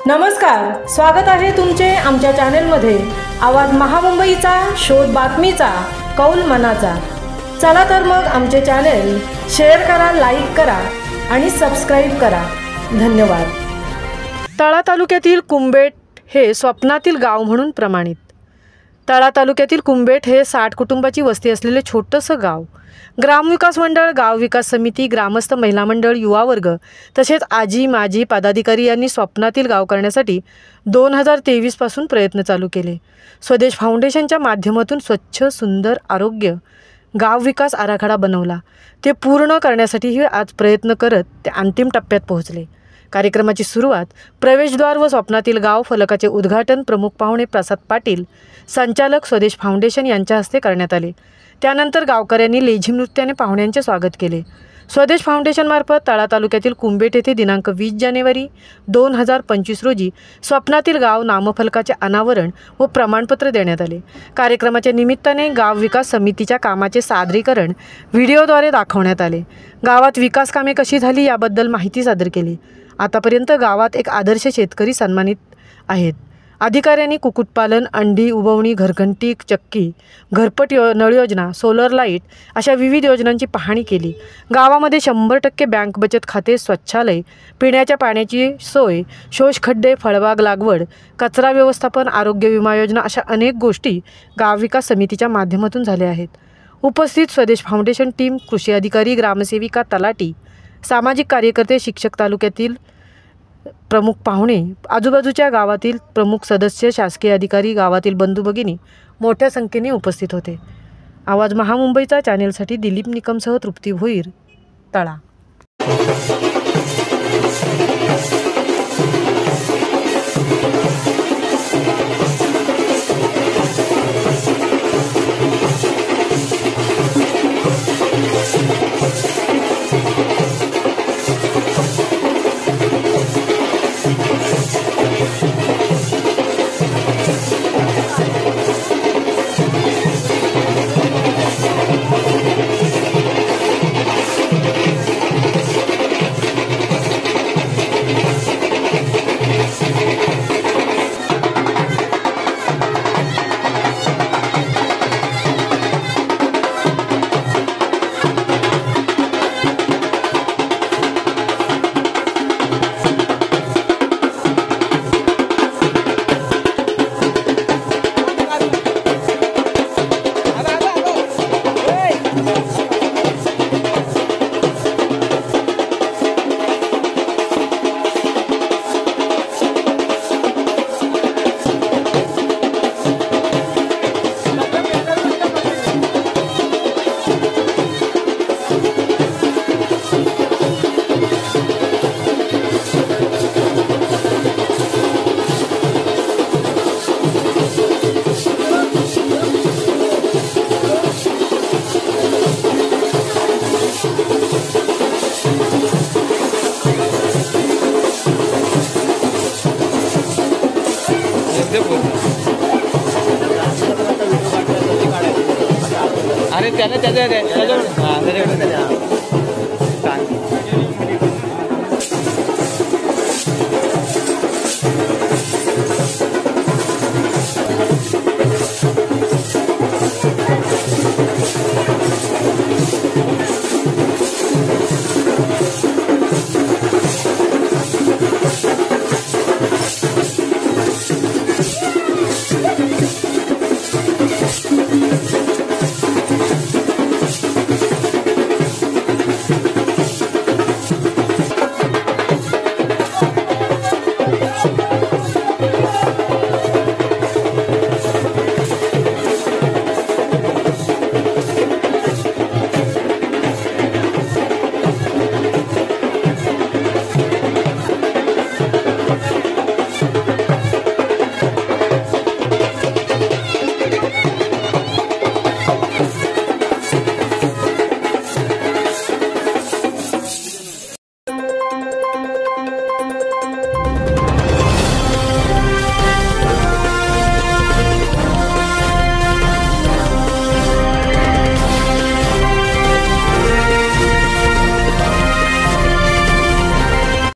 नमस्कार, स्वागत आहे तुमचे आमच्या चॅनलमध्ये। आवाज महामुंबईचा, शोध बातमीचा, कौल मनाचा। चला तर मग आमचे चॅनल शेअर करा, लाईक करा आणि सबस्क्राइब करा। धन्यवाद। तळा तालुक्यातील कुंबेट हे स्वप्नातील गाव म्हणून प्रमाणित। तळा तालुक्यातील कुंबेट हे 60 कुटुंबाची वस्ती असलेले छोटंसं गाव। ग्रामविकास मंडळ, गाव विकास समिती, ग्रामस्थ महिला मंडळ, युवा वर्ग तसेच आजी माजी पदाधिकारी यांनी स्वप्नातील गाव करण्यासाठी 2023 पासून प्रयत्न चालू केले। स्वदेश फाउंडेशनच्या माध्यमातून स्वच्छ, सुंदर, आरोग्य गाव विकास आराखडा बनवला। ते पूर्ण करण्यासाठी आज प्रयत्न करत ते अंतिम टप्प्यात पोहोचले। कार्यक्रमाची सुरुवात प्रवेशद्वार व स्वप्नातील गाव फलकाचे उद्घाटन प्रमुख पाहुणे प्रसाद पाटील, संचालक स्वदेश फाउंडेशन यांच्या हस्ते करण्यात आले। त्यानंतर गावकऱ्यांनी लेझिम नृत्याने पाहुण्यांचे स्वागत केले। स्वदेश फाउंडेशनमार्फत तळा तालुक्यातील कुंबेट येथे दिनांक 20 जानेवारी 2025 रोजी स्वप्नातील गाव नामफलकाचे अनावरण व प्रमाणपत्र देण्यात आले। कार्यक्रमाच्या निमित्ताने गाव विकास समितीच्या कामाचे सादरीकरण व्हिडिओद्वारे दाखवण्यात आले। गावात विकास कामे कशी झाली याबद्दल माहिती सादर केली। आतापर्यंत गावात एक आदर्श शेतकरी सन्मानित आहेत। अधिकाऱ्यांनी कुक्कुटपालन, अंडी उबवणी, घरघंटी चक्की, घरपट नळ योजना, सोलर लाईट अशा विविध योजनांची पाहणी केली। गावामध्ये 100% बँक बचत खाते, स्वच्छालय, पिण्याच्या पाण्याची सोय, शोषखड्डे, फळबाग लागवड, कचरा व्यवस्थापन, आरोग्य विमा योजना अशा अनेक गोष्टी गाव विकास समितीच्या माध्यमातून झाल्या आहेत। उपस्थित स्वदेश फाउंडेशन टीम, कृषी अधिकारी, ग्रामसेविका, तलाठी, सामाजिक कार्यकर्ते, शिक्षक, तालुक्यातील प्रमुख पाहुणे, आजूबाजूच्या गावातील प्रमुख सदस्य, शासकीय अधिकारी, गावातील बंधू भगिनी मोठ्या संख्येने उपस्थित होते। आवाज महामुंबईचा चॅनेलसाठी दिलीप निकमसह तृप्ती भोईर, तळा। अरे त्याला त्याच्याकडे